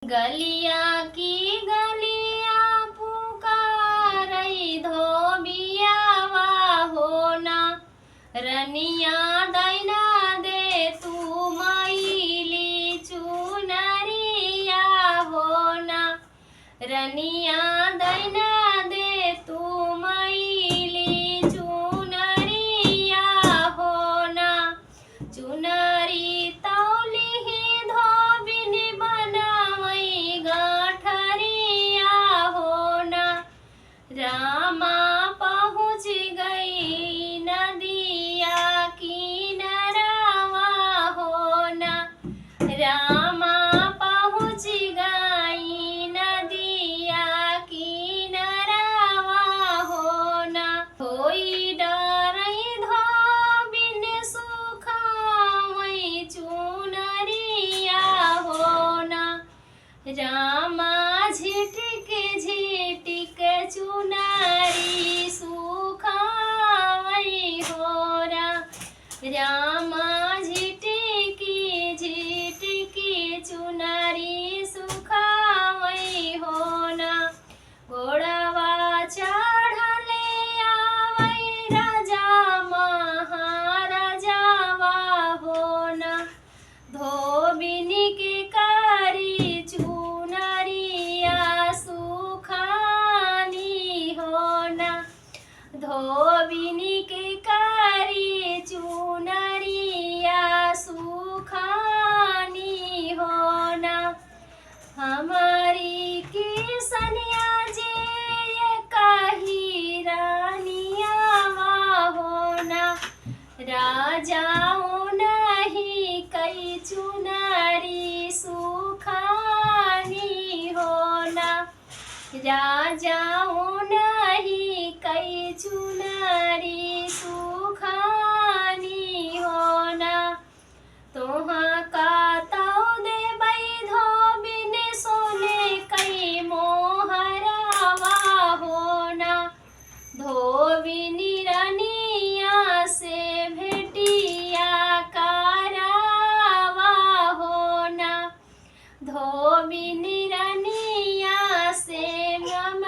गलिया की गलिया पुकारई धोबियावा होना रनिया दैना दे तू मैली चुनरिया होना रनिया दैना दे तू मैली चुनरिया होना चुनरी तौली धोबिनी बनावई गाठरिया होना रामा पहुँच गई नदिया किनारवा होना रामा पहुँच गई नदिया किनारवा होना होई डरई धोबिन सुखावई चुनरिया होना रामा झिटिक झिटिक चुनरी सुखावई होरा रामा झिटिकी झिटिकी चुनरी सुखावई होना घोड़ावा चढ़ले आवई राजा महाराजावा होना धोबिनी के कारी चुनरिया सुखानी होना धोबिनी के कारी चुनरिया सुखानी होना हमारी किसनिया जे ये कही रानियावा होना राजाओ नहीं कई चुनरी सुखानी होना राजाओ नहीं कई चुनरी सुखानी होना तोहाँ का ताऊ दे बई धोबिन सोने कई मोहरावा होना धोबिनी रनिया से भेटिया करावा होना धोबिनी रनिया से मम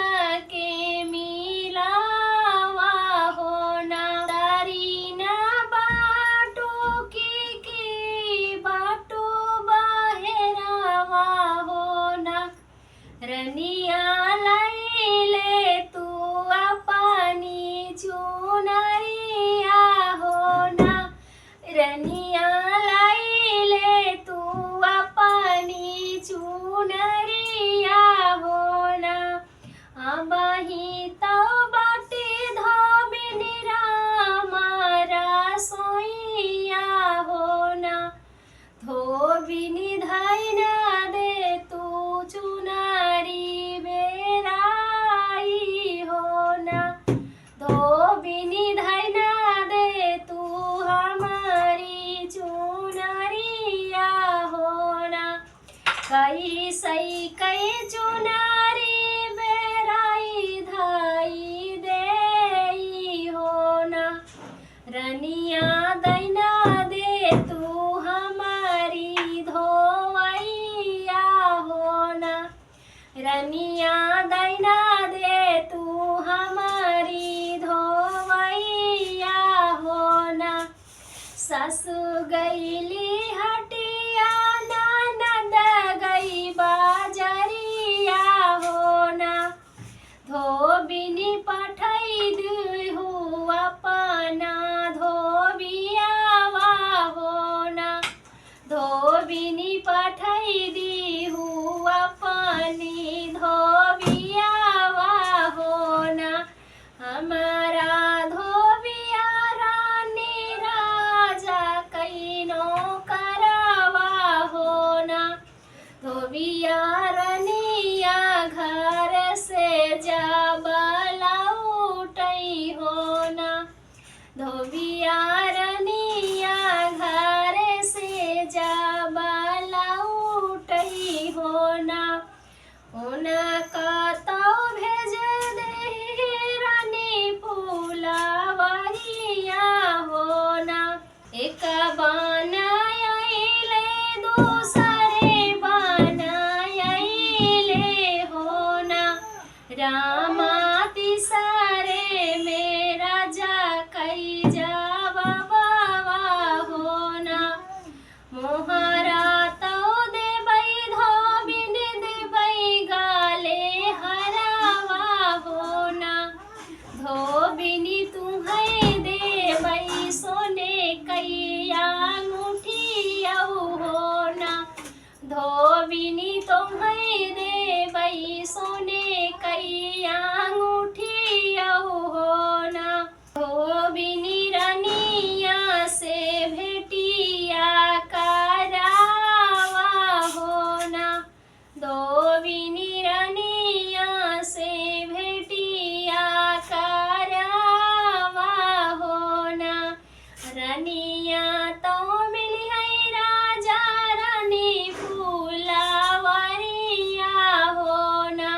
के मिलावा होना तारीना बाटो की बाटो बाहेरावा होना रनिया लैले तू अपनी चुनरिया होना रनिया लैले तू अपनी चुनरिया होना अबही तो बाटे धोबिनी रामा रसोइया होना धोबिनी धैना दे तू चुनरी बेराई होना धोबिनी धैना दे तू हमारी चुनरिया होना कई सई कई चुनरी बेराई धाई दे होना रनिया दैना दे तू हमारी धोवैया होना रनिया दैना दे तू हमारी धोवैया होना सासु गईली हटिया ननद गई बाजरिया होना धोबिनी पठई दू अपना धोबियावा होना धोबिनी पठई दीहू अपनी धोबियावा होना हमारा धोबिया रानी राजा कैनो करवा होना धोबिया रनिया घर से जाबला उठई होना धोबिया रनिया घर से जाबला उठई होना उनका तो भेज दे रानी फूलावरिया होना एक बनायले दूसरे बनाय रामा तिसारे में राजा कई जावा बावा होना मोहरा तो देबै धोबिन देबै गाले हरावा होना धोबिनी तुम्हें देबै सोने कैया अंगूठिया होना धोबिनी तुम्हें देबै सोने कैया अंगूठिया होना धोबिनी रनिया से भेटिया करावा होना धोबिनी रनिया से भेटिया करावा होना रनिया तो मिली है राजा रानी फूलावरिया होना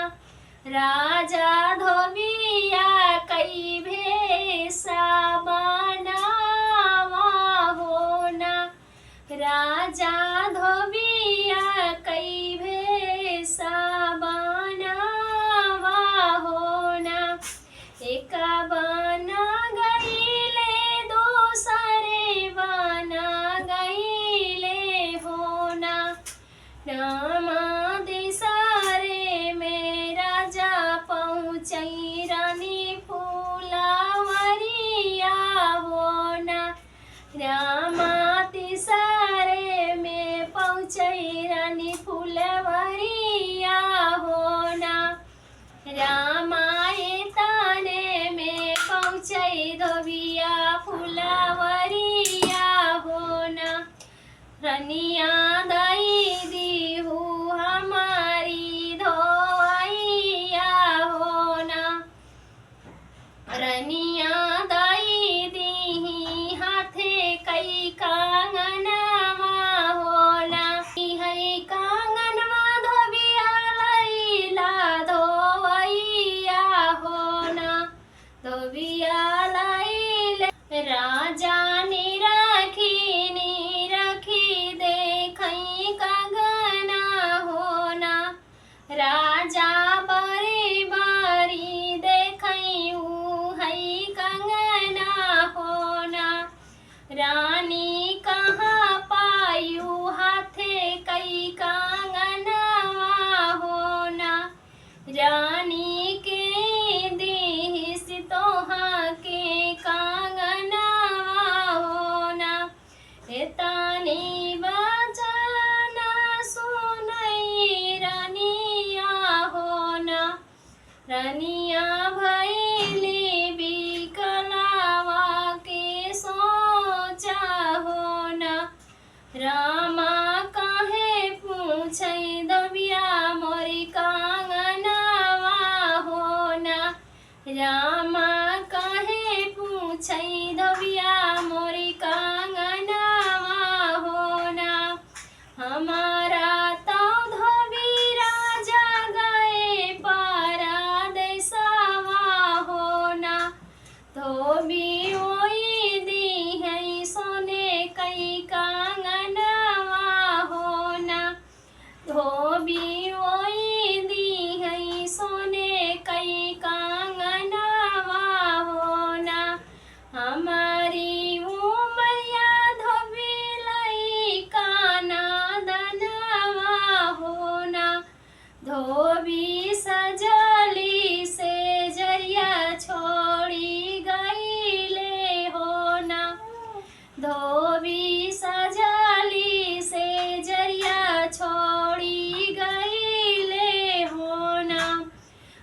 राजा धोबिया कई भेसा बनावा होना राजा धोबिया कई भेसा बनावा होना एक बना गईले दूसरे बना गईले होना रामा दिसारे में राजा पहुँचई रानी फूलावरिया होना रामा तिसारे में पहुँचई रानी फूलवरिया होना रामाए ताने में पहुँचई धोबिया फूलवरिया होना रनिया दई दीहू हमारी धोइया होना रनिया दई दीही हाथे कई कांगनवा होना है कांगनवा धोबिया लैला धोइया होना धोबिया लैले राजा ने रखी देखई कांगना होना राजा बड़ी बारी देखई है कंगना होना रानी कहाँ पायू हाथे कई कांगनवा होना रानी के दी सितोहा के कांगनवा होना एतानी बचना सुनई रनिया होना रनिया भैली बिकलावा के सोचा होना रामा काहे पूछई धोबिया मोरी कांगनवा होना रामा काहे पूछई धोबिया मोरी कांगनवा होना हमारा तो धोबी राजा गए परदेसवा होना धोबी ओई दी है सोने कई कांगनवा होना धोबी ओई दी है सोने कई कांगनवा होना हमारी उमरिया धोबी लई काना दनवा होना धोबी सजली से जरिया छोड़ी गईले होना धोबी सजली से जरिया छोड़ी गईले होना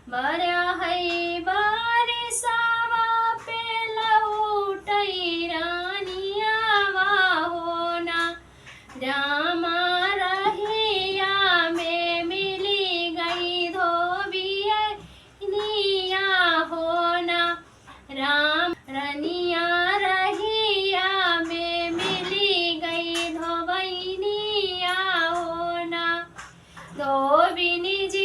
बड़ा है बारिशवा पे लौटई रानियावा होना रामा रहिया में मिली गई धोबिया निया होना राम रनिया रहिया में मिली गई धोबनिया होना धोबिनी जी